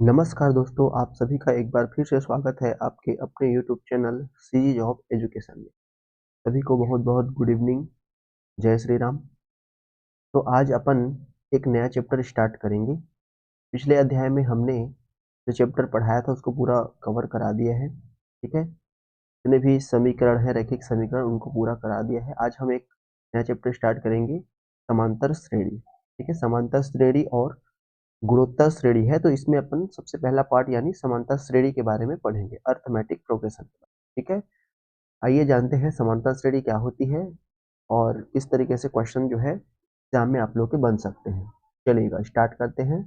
नमस्कार दोस्तों, आप सभी का एक बार फिर से स्वागत है आपके अपने YouTube channel CG job education में। सभी को बहुत-बहुत गुड इवनिंग, जय श्री राम। तो आज अपन एक नया चैप्टर स्टार्ट करेंगे। पिछले अध्याय में हमने जो चैप्टर पढ़ाया था उसको पूरा कवर करा दिया है, ठीक है? जितने भी समीकरण है, रैखिक समीकरण उनको पूरा करा दिया है। आज हम एक नया चैप्टर स्टार्ट करेंगे, समांतर श्रेणी, ठीक है? समांतर श्रेणी और गुणोत्तर श्रेणी है, तो इसमें अपन सबसे पहला पार्ट यानी समांतर श्रेणी के बारे में पढ़ेंगे, अर्थमेटिक प्रोग्रेशन, ठीक है। आइए जानते हैं समांतर श्रेणी क्या होती है और किस तरीके से क्वेश्चन जो है एग्जाम में आप लोग के बन सकते हैं। चलिएगा स्टार्ट करते हैं।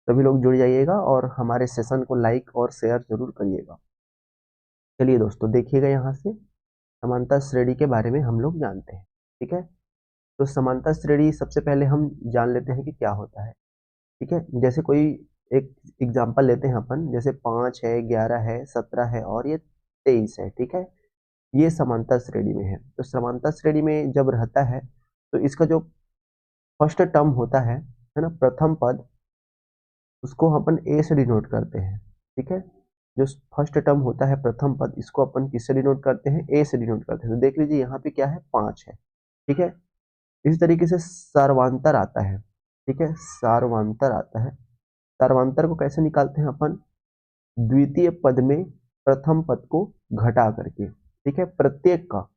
सभी लोग जुड़ जाइएगा और हमारे सेशन को लाइक और शेयर जरूर करिएगा। चलिए दोस्तों देखिएगा, यहाँ से समांतर श्रेणी के बारे में हम लोग जानते हैं, ठीक है। तो समांतर श्रेणी सबसे पहले हम जान लेते हैं कि क्या होता है, ठीक है। जैसे कोई एक एग्जांपल लेते हैं अपन, जैसे 5 है, 11 है, 17 है और ये 23 है, ठीक है। ये समांतर श्रेणी में है। तो समांतर श्रेणी में जब रहता है तो इसका जो फर्स्ट टर्म होता है ना, प्रथम पद, उसको अपन ए से डिनोट करते हैं, ठीक है। जो फर्स्ट टर्म होता है प्रथम पद, इसको अपन किससे डिनोट करते हैं? ए से डिनोट करते हैं। तो देख लीजिए यहाँ पे क्या है, 5 है, ठीक है। इसी तरीके से सर्वांतर आता है, ठीक है, सर्वांतर आता है। सर्वांतर को कैसे निकालते हैं अपन? द्वितीय पद में प्रथम पद को घटा करके, ठीक है। प्रत्येक का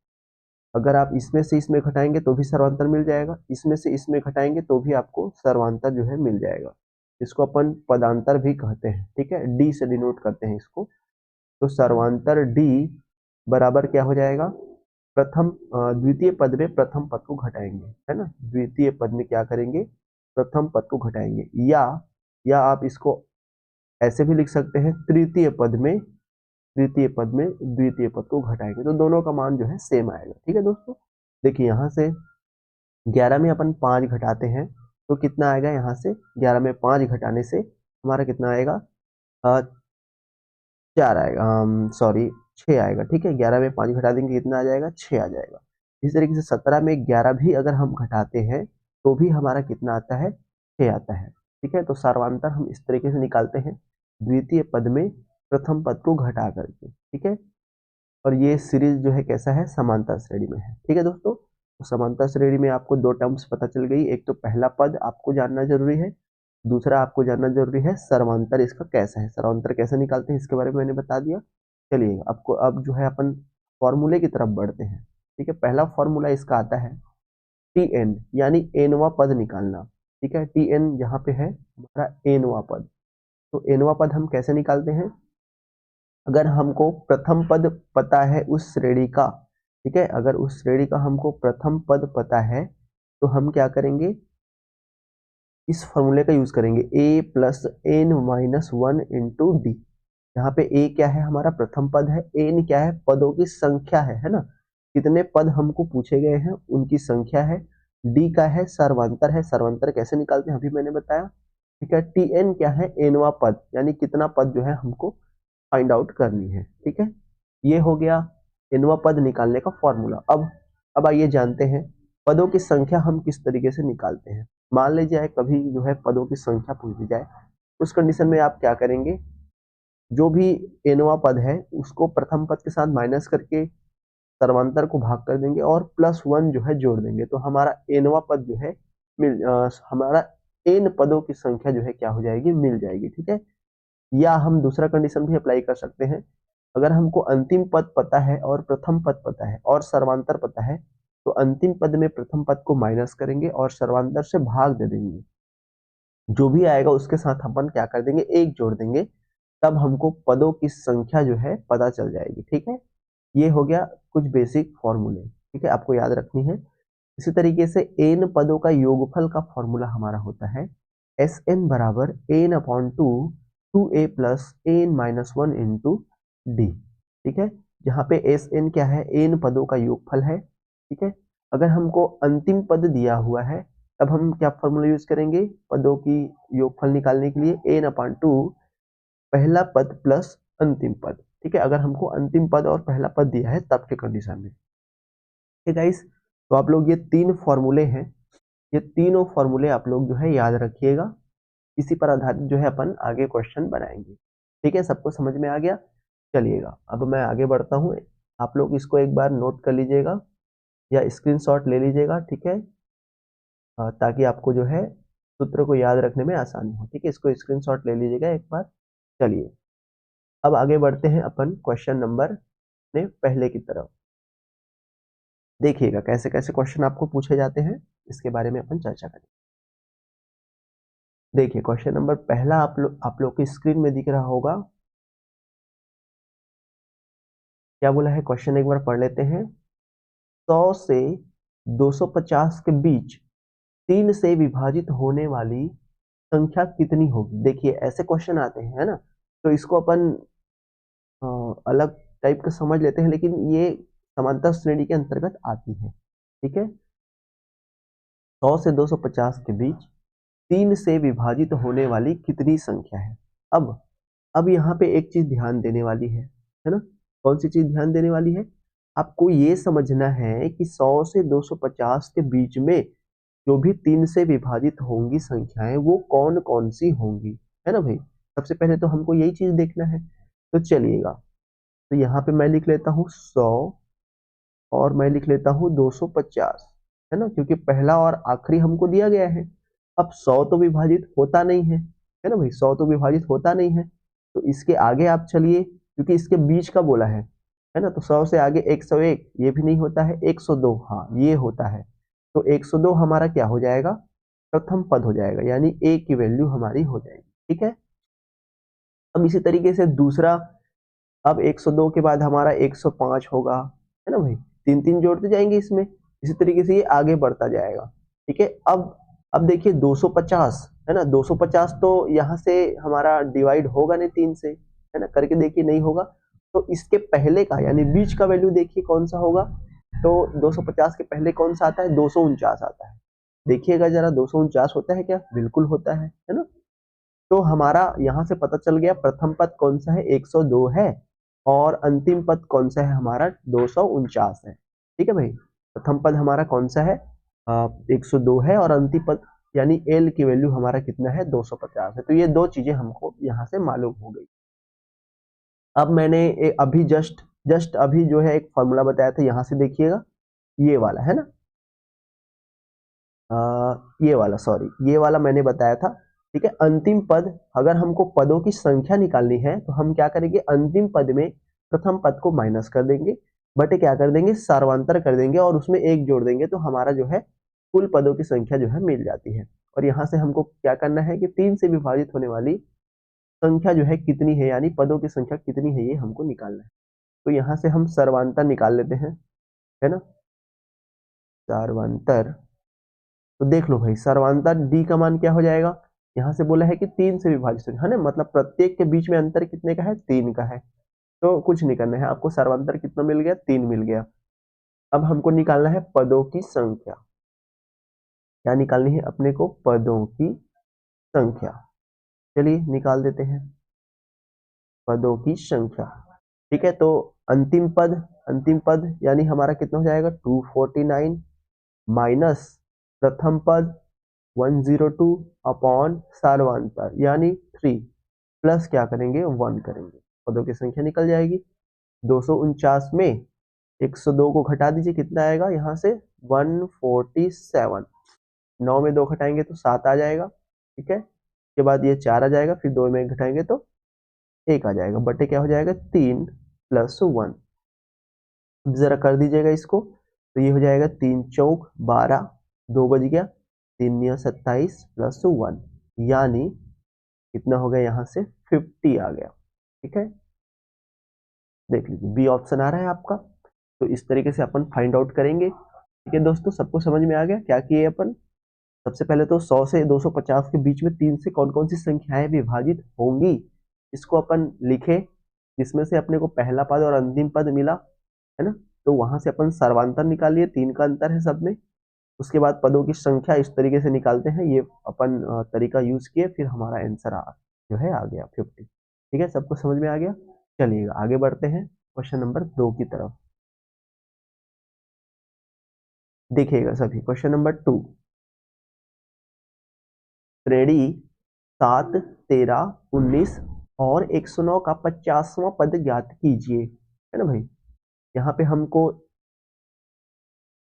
अगर आप इसमें से इसमें घटाएंगे तो भी सर्वांतर मिल जाएगा, इसमें से इसमें घटाएंगे तो भी आपको सर्वांतर जो है मिल जाएगा। इसको अपन पदांतर भी कहते हैं, ठीक है। डी से डिनोट करते हैं इसको। तो सर्वांतर डी बराबर क्या हो जाएगा? प्रथम द्वितीय पद में प्रथम पद को घटाएंगे, है ना। द्वितीय पद में क्या करेंगे? प्रथम पद को घटाएंगे। या आप इसको ऐसे भी लिख सकते हैं, तृतीय पद में द्वितीय पद को घटाएंगे तो दोनों का मान जो है सेम आएगा, ठीक है दोस्तों। देखिए यहाँ से 11 में अपन 5 घटाते हैं तो कितना आएगा? यहाँ से 11 में 5 घटाने से हमारा कितना आएगा? 4 आएगा, सॉरी 6 आएगा, ठीक है। 11 में 5 घटा देंगे कितना आ जाएगा? 6 आ जाएगा। इस तरीके से 17 में 11 भी अगर हम घटाते हैं तो भी हमारा कितना आता है? 6 आता है, ठीक है। तो सर्वांतर हम इस तरीके से निकालते हैं, द्वितीय पद में प्रथम पद को घटा करके, ठीक है। और ये सीरीज जो है कैसा है? समांतर श्रेणी में है, ठीक है दोस्तों। तो समांतर श्रेणी में आपको दो टर्म्स पता चल गई, एक तो पहला पद आपको जानना जरूरी है, दूसरा आपको जानना जरूरी है सर्वांतर इसका कैसा है, सर्वांतर कैसे निकालते हैं इसके बारे में मैंने बता दिया। चलिए आपको अब जो है अपन फॉर्मूले की तरफ बढ़ते हैं, ठीक है। पहला फॉर्मूला इसका आता है टी एन, यानी एनवा पद निकालना, ठीक है। टी एन यहाँ पे है हमारा एनवा पद। तो एनवा पद हम कैसे निकालते हैं? अगर हमको प्रथम पद पता है उस श्रेणी का, ठीक है, अगर उस श्रेणी का हमको प्रथम पद पता है तो हम क्या करेंगे? इस फॉर्मूले का यूज करेंगे, a plus n minus one into d. यहाँ पे a क्या है? हमारा प्रथम पद है। n क्या है? पदों की संख्या है ना। कितने पद हमको पूछे गए हैं उनकी संख्या है। d का है सर्वांतर है, सर्वांतर कैसे निकालते हैं अभी मैंने बताया, ठीक है। tn क्या है? nवा पद, यानी कितना पद जो है हमको फाइंड आउट करनी है, ठीक है। ये हो गया nवा पद निकालने का फॉर्मूला। अब आइए जानते हैं पदों की संख्या हम किस तरीके से निकालते हैं। मान लीजिए कभी जो है पदों की संख्या पूछ दी जाए, उस कंडीशन में आप क्या करेंगे? जो भी nवा पद है उसको प्रथम पद के साथ माइनस करके सर्वांतर को भाग कर देंगे और प्लस वन जो है जोड़ देंगे, तो हमारा nवा पद जो है हमारा n पदों की संख्या जो है क्या हो जाएगी? मिल जाएगी, ठीक है। या हम दूसरा कंडीशन भी अप्लाई कर सकते हैं, अगर हमको अंतिम पद पता है और प्रथम पद पता है और सर्वांतर पता है तो अंतिम पद में प्रथम पद को माइनस करेंगे और सर्वांतर से भाग दे देंगे, जो भी आएगा उसके साथ अपन क्या कर देंगे? एक जोड़ देंगे, तब हमको पदों की संख्या जो है पता चल जाएगी, ठीक है। ये हो गया कुछ बेसिक फॉर्मूले, ठीक है, आपको याद रखनी है। इसी तरीके से एन पदों का योगफल का फॉर्मूला हमारा होता है एस एन बराबर n upon two, two a plus n minus one into d, ठीक है। जहाँ पे एस एन क्या है? एन पदों का योगफल है, ठीक है। अगर हमको अंतिम पद दिया हुआ है तब हम क्या फॉर्मूला यूज करेंगे पदों की योगफल निकालने के लिए? एन अपॉन टू पहला पद प्लस अंतिम पद, ठीक है। अगर हमको अंतिम पद और पहला पद दिया है तब के कंडीशन में, ठीक है गाइस। तो आप लोग ये तीन फॉर्मूले हैं, ये तीनों फॉर्मूले आप लोग जो है याद रखिएगा। इसी पर आधारित जो है अपन आगे क्वेश्चन बनाएंगे। ठीक है, सबको समझ में आ गया? चलिएगा, अब मैं आगे बढ़ता हूँ। आप लोग इसको एक बार नोट कर लीजिएगा या स्क्रीनशॉट ले लीजिएगा, ठीक है, ताकि आपको जो है सूत्र को याद रखने में आसानी हो। ठीक है, इसको स्क्रीनशॉट ले लीजिएगा एक बार। चलिए, अब आगे बढ़ते हैं अपन क्वेश्चन नंबर ने पहले की तरफ। देखिएगा कैसे कैसे क्वेश्चन आपको पूछे जाते हैं, इसके बारे में अपन चर्चा करें। देखिए, क्वेश्चन नंबर पहला आप लोग की स्क्रीन में दिख रहा होगा। क्या बोला है क्वेश्चन, एक बार पढ़ लेते हैं। 100 से 250 के बीच 3 से विभाजित होने वाली संख्या कितनी होगी? देखिए ऐसे क्वेश्चन आते हैं, है ना, तो इसको अपन अलग टाइप का समझ लेते हैं, लेकिन ये समांतर श्रेणी के अंतर्गत आती है। ठीक है, 100 से 250 के बीच 3 से विभाजित होने वाली कितनी संख्या है? अब यहाँ पे एक चीज ध्यान देने वाली है ना? कौन सी चीज ध्यान देने वाली है? आपको ये समझना है कि 100 से 250 के बीच में जो भी 3 से विभाजित होंगी संख्याएं वो कौन कौन सी होंगी, है ना भाई? सबसे पहले तो हमको यही चीज देखना है। तो चलिएगा, तो यहाँ पे मैं लिख लेता हूँ 100 और मैं लिख लेता हूँ 250, है ना, क्योंकि पहला और आखिरी हमको दिया गया है। अब 100 तो विभाजित होता नहीं है ना भाई? 100 तो विभाजित होता नहीं है, तो इसके आगे आप चलिए, क्योंकि इसके बीच का बोला है ना, तो 100 से आगे 101 ये भी नहीं होता है, 102 हाँ ये होता है। तो 102 हमारा क्या हो जाएगा? प्रथम पद हो जाएगा, यानी ए की वैल्यू हमारी हो जाएगी। ठीक है, अब इसी तरीके से दूसरा, अब 102 के बाद हमारा 105 होगा, है ना भाई? तीन तीन जोड़ते जाएंगे इसमें, इसी तरीके से ये आगे बढ़ता जाएगा। ठीक है, अब देखिए 250, है ना, 250 तो यहाँ से हमारा डिवाइड होगा नहीं 3 से, है ना, करके देखिए नहीं होगा। तो इसके पहले का यानी बीच का वैल्यू देखिए कौन सा होगा। तो 250 के पहले कौन सा आता है? 249 आता है। देखिएगा जरा, 249 होता है क्या? बिल्कुल होता है ना? तो हमारा यहाँ से पता चल गया प्रथम पद कौन सा है, 102 है, और अंतिम पद कौन सा है हमारा, 249 है। ठीक है भाई, प्रथम पद हमारा कौन सा है, 102 है, और अंतिम पद यानी एल की वैल्यू हमारा कितना है, 250 है। तो ये दो चीजें हमको यहाँ से मालूम हो गई। अब मैंने अभी जस्ट अभी जो है एक फॉर्मूला बताया था, यहाँ से देखिएगा, ये वाला है ना, ये वाला, सॉरी, ये वाला मैंने बताया था। ठीक है, अंतिम पद, अगर हमको पदों की संख्या निकालनी है तो हम क्या करेंगे, अंतिम पद में प्रथम पद को माइनस कर देंगे, बटे क्या कर देंगे, सार्वंतर कर देंगे, और उसमें एक जोड़ देंगे, तो हमारा जो है कुल पदों की संख्या जो है मिल जाती है। और यहाँ से हमको क्या करना है कि 3 से विभाजित होने वाली संख्या जो है कितनी है, यानी पदों की संख्या कितनी है, ये हमको निकालना है। तो यहाँ से हम सर्वांतर निकाल लेते हैं, है ना, सर्वांतर। तो देख लो भाई, सर्वांतर डी का मान क्या हो जाएगा, यहाँ से बोला है कि 3 से विभाजित है ना, मतलब प्रत्येक के बीच में अंतर कितने का है, 3 का है। तो कुछ नहीं करना है आपको, सर्वांतर कितना मिल गया, 3 मिल गया। अब हमको निकालना है पदों की संख्या। क्या निकालनी है अपने को, पदों की संख्या। चलिए निकाल देते हैं पदों की संख्या। ठीक है, तो अंतिम पद यानी हमारा कितना हो जाएगा, 249 माइनस प्रथम पद 102 अपॉन सार्वंतर यानी 3, प्लस क्या करेंगे, 1 करेंगे, पदों की संख्या निकल जाएगी। 249 में 102 को घटा दीजिए, कितना आएगा यहाँ से, 147। 9 में 2 घटाएंगे तो 7 आ जाएगा। ठीक है, उसके बाद ये 4 आ जाएगा, फिर 2 में घटाएंगे तो 1 आ जाएगा, बटे क्या हो जाएगा, 3 प्लस 1। जरा कर दीजिएगा इसको, तो ये हो जाएगा 3 चौक 12, 2 बज गया, 3 या 27 प्लस 1, यानी कितना हो गया, यहाँ से 50 आ गया। ठीक है, देख लीजिए बी ऑप्शन आ रहा है आपका। तो इस तरीके से अपन फाइंड आउट करेंगे। ठीक है दोस्तों, सबको समझ में आ गया क्या किए अपन? सबसे पहले तो 100 से 250 के बीच में 3 से कौन कौन सी संख्याएं विभाजित होंगी, इसको अपन लिखे, जिसमें से अपने को पहला पद और अंतिम पद मिला, है ना, तो वहां से अपन सर्वांतर निकालिए, 3 का अंतर है सब में। उसके बाद पदों की संख्या इस तरीके से निकालते हैं, ये अपन तरीका यूज किए, फिर हमारा आंसर जो है आ गया 50। ठीक है, सबको समझ में आ गया? चलिएगा आगे बढ़ते हैं क्वेश्चन नंबर 2 की तरफ। देखिएगा सभी, क्वेश्चन नंबर 2, श्रेणी 7, 13, 19 और 109 का 50वां पद ज्ञात कीजिए, है ना भाई। यहाँ पे हमको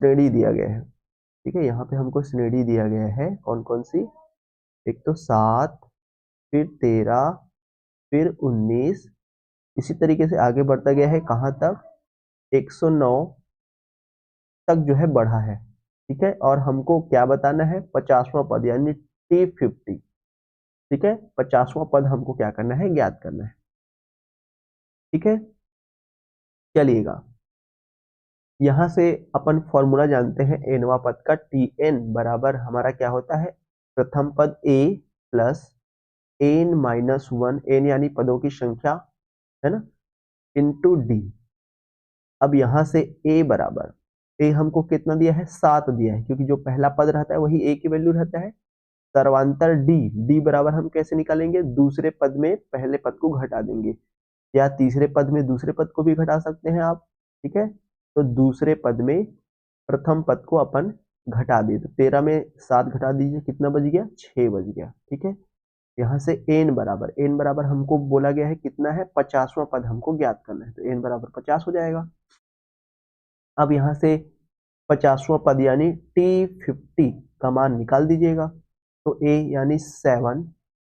श्रेणी दिया गया है, ठीक है, यहाँ पे हमको श्रेणी दिया गया है कौन कौन सी, एक तो 7, फिर 13, फिर 19, इसी तरीके से आगे बढ़ता गया है कहाँ तक, 109 तक जो है बढ़ा है, ठीक है। और हमको क्या बताना है, 50वां पद यानी T50, ठीक है, 50वां पद हमको क्या करना है, ज्ञात करना है, ठीक है। चलिएगा, यहां से अपन फॉर्मूला जानते हैं एनवा पद का, Tn बराबर हमारा क्या होता है, प्रथम पद a प्लस n-1, n यानी पदों की संख्या, है ना, इंटू डी। अब यहां से a बराबर, a हमको कितना दिया है, 7 दिया है, क्योंकि जो पहला पद रहता है वही a की वैल्यू रहता है। सर्वांतर d, d बराबर हम कैसे निकालेंगे, दूसरे पद में पहले पद को घटा देंगे, या तीसरे पद में दूसरे पद को भी घटा सकते हैं आप, ठीक है। तो दूसरे पद में प्रथम पद को अपन घटा दिए, तो 13 में 7 घटा दीजिए, कितना बच गया, 6 बच गया, ठीक है। यहाँ से n बराबर हमको बोला गया है कितना है, 50वां पद हमको ज्ञात करना है, तो n बराबर 50 हो जाएगा। अब यहाँ से 50वां पद यानी T50 का मान निकाल दीजिएगा, तो a यानी 7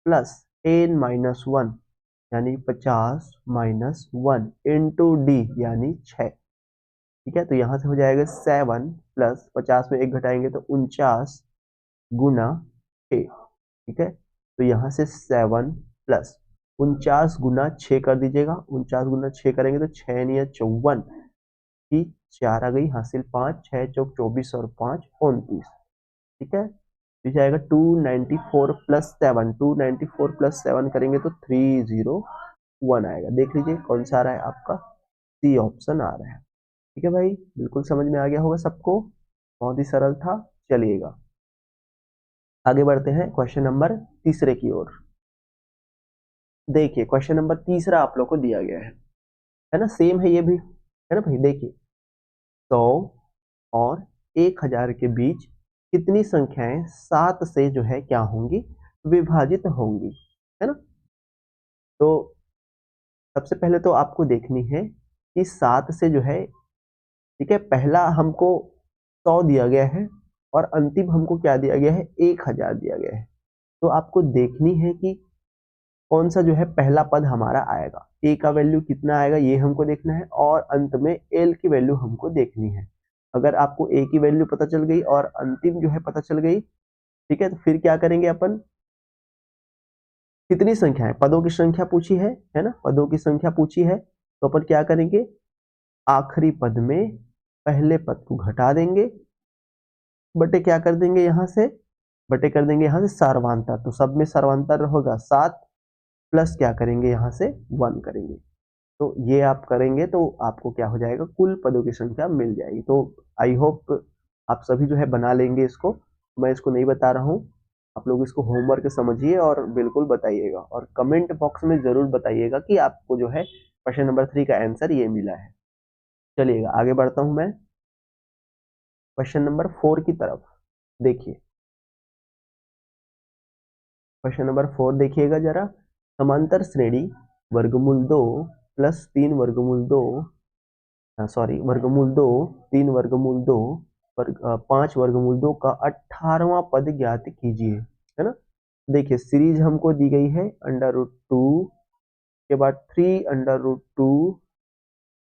प्लस n-1 यानी 50 माइनस 1 इंटू डी यानी 6, ठीक है। तो यहाँ से हो जाएगा 7 प्लस 50 में 1 घटाएंगे तो 49 गुना 6, ठीक है। तो यहाँ से 7 प्लस 49 गुना 6 कर दीजिएगा, 49 गुना 6 करेंगे तो 6 नहीं 54 की 4 आ गई, हासिल 5, 6 चौक 24 और 5 29, ठीक है। तो जाएगा 294 प्लस 7, 294 प्लस 7 करेंगे तो 301 आएगा। देख लीजिए कौन सा आ रहा है आपका, सी ऑप्शन आ रहा है, ठीक है भाई। बिल्कुल समझ में आ गया होगा सबको, बहुत ही सरल था। चलिएगा आगे बढ़ते हैं क्वेश्चन नंबर तीसरे की ओर। देखिए क्वेश्चन नंबर तीसरा आप लोग को दिया गया है ना, सेम है ये भी, है ना भाई। देखिए 100 और 1000 के बीच कितनी संख्याएं 7 से जो है क्या होंगी, विभाजित होंगी, है ना। तो सबसे पहले तो आपको देखनी है कि 7 से जो है, ठीक है, पहला हमको 100 दिया गया है और अंतिम हमको क्या दिया गया है, 1000 दिया गया है। तो आपको देखनी है कि कौन सा जो है पहला पद हमारा आएगा, ए का वैल्यू कितना आएगा ये हमको देखना है, और अंत में एल की वैल्यू हमको देखनी है। अगर आपको ए की वैल्यू पता चल गई और अंतिम जो है पता चल गई, ठीक है, तो फिर क्या करेंगे अपन, कितनी संख्या है, पदों की संख्या पूछी है ना, पदों की संख्या पूछी है, तो अपन क्या करेंगे, आखिरी पद में पहले पद को घटा देंगे, बटे क्या कर देंगे यहाँ से, बटे कर देंगे यहाँ से सर्वांतर, तो सब में सर्वांतर होगा 7 प्लस क्या करेंगे यहाँ से 1 करेंगे। तो ये आप करेंगे तो आपको क्या हो जाएगा, कुल पदों की संख्या मिल जाएगी। तो आई होप आप सभी जो है बना लेंगे इसको, मैं इसको नहीं बता रहा हूँ, आप लोग इसको होमवर्क समझिए और बिल्कुल बताइएगा, और कमेंट बॉक्स में जरूर बताइएगा कि आपको जो है क्वेश्चन नंबर 3 का आंसर ये मिला है। चलिएगा आगे बढ़ता हूं मैं क्वेश्चन नंबर 4 की तरफ। देखिए क्वेश्चन नंबर 4 देखिएगा जरा, समांतर श्रेणी वर्गमूल 2 प्लस 3 वर्गमूल 2, सॉरी वर्गमूल 2, 3 वर्गमूल 2, 5 वर्गमूल 2 का 18वां पद ज्ञात कीजिए, है ना। देखिए सीरीज हमको दी गई है √2 के बाद 3√2,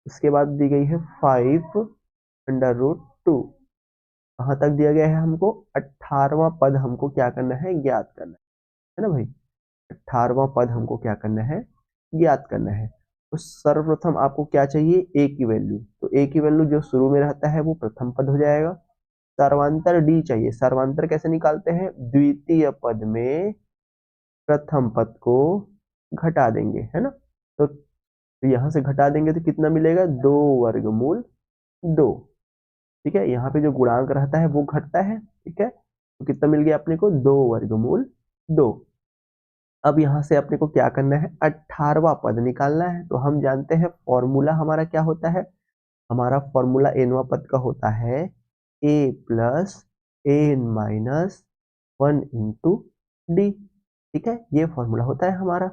उसके बाद दी गई है 5√2, कहाँ तक दिया गया है हमको, 18वां पद हमको क्या करना है, ज्ञात करना है ना भाई। 18वां पद हमको क्या करना है, ज्ञात करना है। तो सर्वप्रथम आपको क्या चाहिए, ए की वैल्यू, तो ए की वैल्यू जो शुरू में रहता है वो प्रथम पद हो जाएगा। सर्वांतर डी चाहिए, सर्वांतर कैसे निकालते हैं, द्वितीय पद में प्रथम पद को घटा देंगे, है ना। तो यहां से घटा देंगे तो कितना मिलेगा, 2 वर्गमूल 2, ठीक है। यहाँ पे जो गुणांक रहता है वो घटता है, ठीक है। तो कितना मिल गया अपने को, 2 वर्गमूल 2। अब यहाँ से अपने को क्या करना है, 18वां पद निकालना है। तो हम जानते हैं फॉर्मूला हमारा क्या होता है, हमारा फॉर्मूला एनवा पद का होता है a plus n minus 1 into d, ठीक है, ये फॉर्मूला होता है हमारा।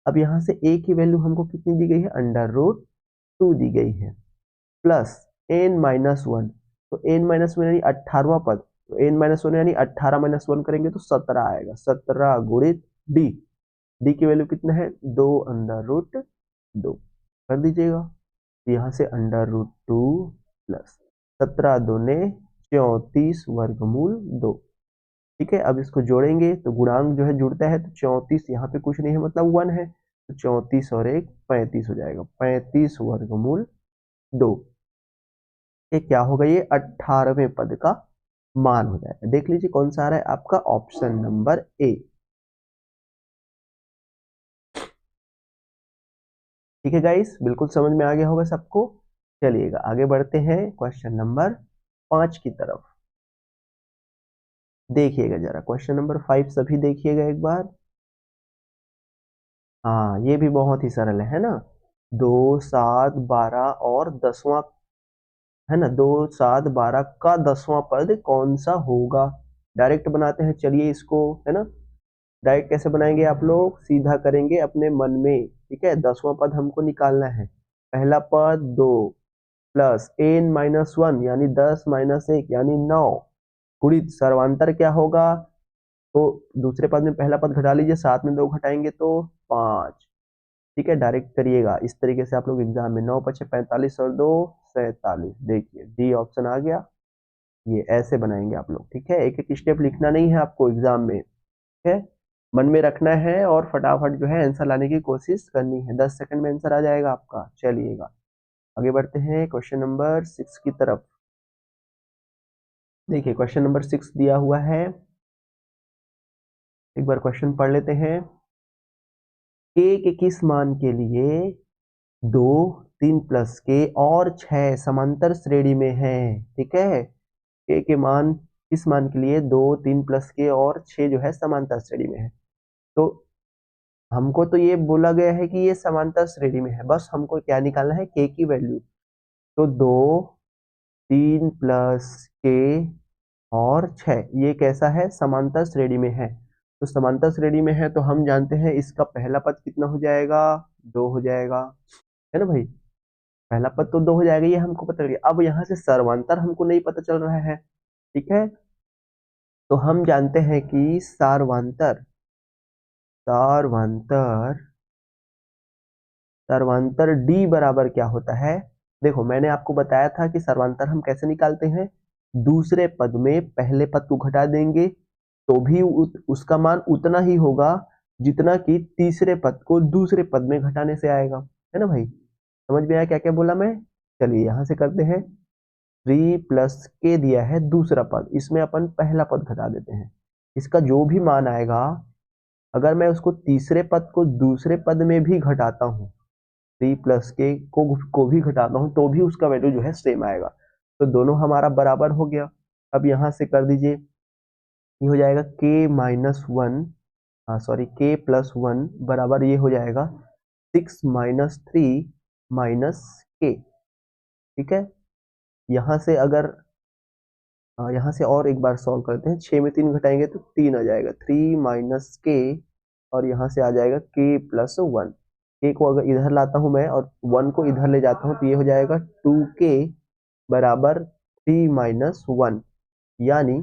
अब यहाँ से a की वैल्यू हमको कितनी दी गई है, √2 दी गई है, प्लस n-1, तो n-1 यानी 18वां पद, तो n-1 यानी 18 माइनस 1 करेंगे तो 17 आएगा, 17 गुणित d, d की वैल्यू कितना है, 2√2 कर दीजिएगा। यहाँ से √2 प्लस 17 दूने 34 वर्गमूल 2। ठीक है, अब इसको जोड़ेंगे तो गुणांक जो है जुड़ता है, तो 34 यहाँ पे कुछ नहीं है मतलब 1 है, तो 34 और 1 35 हो जाएगा, 35 वर्गमूल 2। ये क्या होगा, ये 18वें पद का मान हो जाएगा। देख लीजिए कौन सा आ रहा है आपका, ऑप्शन नंबर ए। ठीक है गाइस, बिल्कुल समझ में आ गया होगा सबको। चलिएगा आगे बढ़ते हैं क्वेश्चन नंबर 5 की तरफ। देखिएगा जरा क्वेश्चन नंबर 5 सभी देखिएगा एक बार। हाँ, ये भी बहुत ही सरल है ना, 2, 7, 12 और 10वां, है ना, 2, 7, 12 का 10वां पद कौन सा होगा। डायरेक्ट बनाते हैं, चलिए इसको, है ना। डायरेक्ट कैसे बनाएंगे आप लोग, सीधा करेंगे अपने मन में। ठीक है, 10वां पद हमको निकालना है। पहला पद 2 प्लस n-1 यानी 10 माइनस 1 यानी 9, गुणित सर्वांतर क्या होगा, तो दूसरे पद में पहला पद घटा लीजिए, साथ में 2 घटाएंगे तो 5। ठीक है, डायरेक्ट करिएगा इस तरीके से आप लोग एग्जाम में, 9 पचे 45 और 2 47, देखिए डी ऑप्शन आ गया। ये ऐसे बनाएंगे आप लोग। ठीक है, एक एक स्टेप लिखना नहीं है आपको एग्जाम में, ठीक है, मन में रखना है और फटाफट जो है आंसर लाने की कोशिश करनी है, 10 सेकंड में आंसर आ जाएगा आपका। चलिएगा आगे बढ़ते हैं क्वेश्चन नंबर 6 की तरफ। देखिए क्वेश्चन नंबर 6 दिया हुआ है, एक बार क्वेश्चन पढ़ लेते हैं। के किस मान के लिए 2, 3 प्लस के और 6 समांतर श्रेणी में है। ठीक है, के मान, किस मान के लिए 2, 3 प्लस के और 6 जो है समांतर श्रेणी में है। तो हमको तो ये बोला गया है कि ये समांतर श्रेणी में है, बस हमको क्या निकालना है, के की वैल्यू। तो 2, 3 प्लस के और 6 ये कैसा है, समांतर श्रेणी में है। तो समांतर श्रेणी में है तो हम जानते हैं इसका पहला पद कितना हो जाएगा, 2 हो जाएगा, है ना भाई। पहला पद तो 2 हो जाएगा, ये हमको पता चल गया। अब यहाँ से सर्वांतर हमको नहीं पता चल रहा है। ठीक है, तो हम जानते हैं कि सार्वांतर, सार्वांतर, सर्वांतर डी बराबर क्या होता है। देखो मैंने आपको बताया था कि सर्वांतर हम कैसे निकालते हैं, दूसरे पद में पहले पद को घटा देंगे तो भी उसका मान उतना ही होगा जितना कि तीसरे पद को दूसरे पद में घटाने से आएगा, है ना भाई। समझ में आया क्या क्या बोला मैं। चलिए यहां से करते हैं, 3 प्लस के दिया है दूसरा पद, इसमें अपन पहला पद घटा देते हैं। इसका जो भी मान आएगा, अगर मैं उसको तीसरे पद को दूसरे पद में भी घटाता हूँ, 3 प्लस के को भी घटाता हूँ तो भी उसका वैल्यू जो है सेम आएगा। तो दोनों हमारा बराबर हो गया। अब यहाँ से कर दीजिए, ये हो जाएगा k-1, हाँ सॉरी k+1 बराबर ये हो जाएगा 6 माइनस 3 माइनस के। ठीक है, यहाँ से अगर यहाँ से और एक बार सॉल्व करते हैं, 6 में 3 घटाएंगे तो 3 आ जाएगा, 3 माइनस के, और यहाँ से आ जाएगा k+1। के को अगर इधर लाता हूँ मैं और 1 को इधर ले जाता हूँ तो ये हो जाएगा 2k बराबर 3 माइनस 1, यानी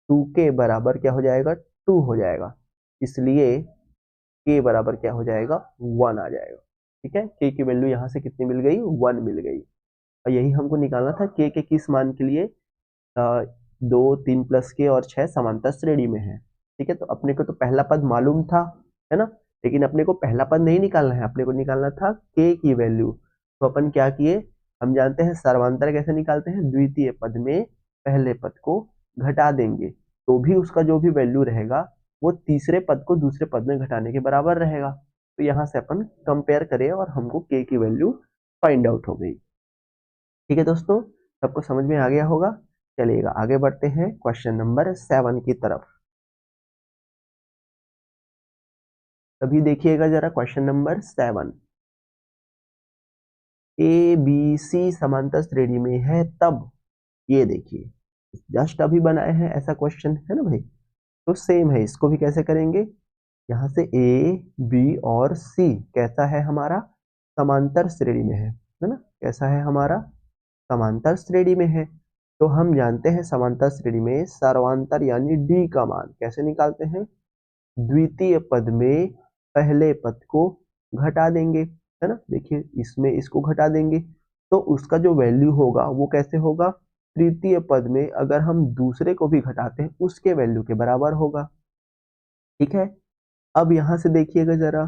2k बराबर क्या हो जाएगा, 2 हो जाएगा। इसलिए k बराबर क्या हो जाएगा, 1 आ जाएगा। ठीक है, k की वैल्यू यहाँ से कितनी मिल गई, 1 मिल गई। और यही हमको निकालना था, k के किस मान के लिए 2, 3 प्लस के और 6 समांतर श्रेणी में है। ठीक है, तो अपने को तो पहला पद मालूम था, है ना, लेकिन अपने को पहला पद नहीं निकालना है, अपने को निकालना था k की वैल्यू। तो अपन क्या किए, हम जानते हैं सर्वांतर कैसे निकालते हैं, द्वितीय पद में पहले पद को घटा देंगे तो भी उसका जो भी वैल्यू रहेगा वो तीसरे पद को दूसरे पद में घटाने के बराबर रहेगा। तो यहाँ से अपन कंपेयर करें और हमको k की वैल्यू फाइंड आउट हो गई। ठीक है दोस्तों, सबको समझ में आ गया होगा। चलिएगा आगे बढ़ते हैं क्वेश्चन नंबर 7 की तरफ। अभी देखिएगा जरा question number 7, A B C समांतर श्रेणी में है तब, ये देखिए जस्ट अभी बनाए हैं ऐसा क्वेश्चन, है ना भाई। तो सेम है, इसको भी कैसे करेंगे, यहाँ से ए, बी और सी कैसा है हमारा, समांतर श्रेणी में है ना, कैसा है हमारा, समांतर श्रेणी में है। तो हम जानते हैं समांतर श्रेणी में सर्वांतर यानी डी का मान कैसे निकालते हैं, द्वितीय पद में पहले पद को घटा देंगे, है ना, देखिए इसमें इसको घटा देंगे तो उसका जो वैल्यू होगा वो कैसे होगा, तृतीय पद में अगर हम दूसरे को भी घटाते हैं उसके वैल्यू के बराबर होगा। ठीक है, अब यहां से देखिएगा जरा,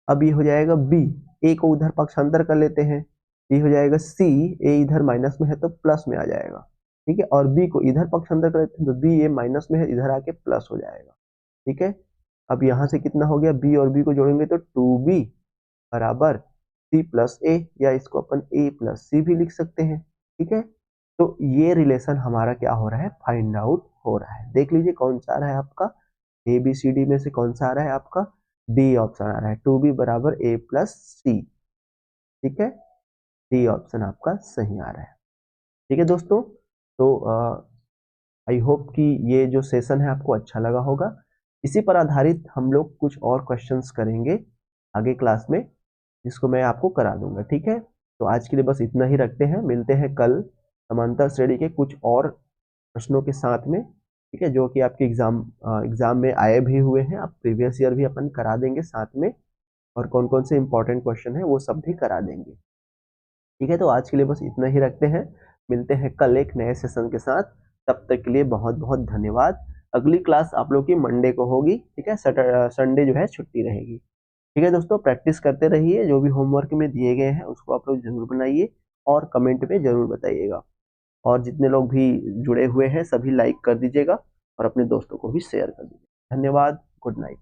अब ये हो जाएगा बी, ए को उधर पक्षांतर कर लेते हैं, ये हो जाएगा सी, ए इधर माइनस में है तो प्लस में आ जाएगा। ठीक है, और बी को इधर पक्षांतर कर लेते हैं तो बी, ए माइनस में है इधर आके प्लस हो जाएगा। ठीक है, अब यहाँ से कितना हो गया, बी और बी को जोड़ेंगे तो 2b बराबर सी प्लस ए, या इसको अपन ए प्लस सी भी लिख सकते हैं। ठीक है, तो ये रिलेशन हमारा क्या हो रहा है, फाइंड आउट हो रहा है। देख लीजिए कौन सा आ रहा है आपका, ए बी सी डी में से कौन सा आ रहा है आपका, डी ऑप्शन आ रहा है, 2b बराबर ए प्लस सी। ठीक है, डी ऑप्शन आपका सही आ रहा है। ठीक है दोस्तों, तो आई होप कि ये जो सेशन है आपको अच्छा लगा होगा। इसी पर आधारित हम लोग कुछ और क्वेश्चंस करेंगे आगे क्लास में, जिसको मैं आपको करा दूंगा। ठीक है, तो आज के लिए बस इतना ही रखते हैं, मिलते हैं कल समांतर श्रेणी के कुछ और प्रश्नों के साथ में। ठीक है, जो कि आपके एग्जाम में आए भी हुए हैं, आप प्रीवियस ईयर भी अपन करा देंगे साथ में, और कौन कौन से इंपॉर्टेंट क्वेश्चन है वो सब भी करा देंगे। ठीक है, तो आज के लिए बस इतना ही रखते हैं, मिलते हैं कल एक नए सेशन के साथ। तब तक के लिए बहुत बहुत धन्यवाद। अगली क्लास आप लोग की मंडे को होगी। ठीक है, संडे जो है छुट्टी रहेगी। ठीक है दोस्तों, प्रैक्टिस करते रहिए, जो भी होमवर्क में दिए गए हैं उसको आप लोग जरूर बनाइए और कमेंट में जरूर बताइएगा। और जितने लोग भी जुड़े हुए हैं सभी लाइक कर दीजिएगा और अपने दोस्तों को भी शेयर कर दीजिए। धन्यवाद, गुड नाइट।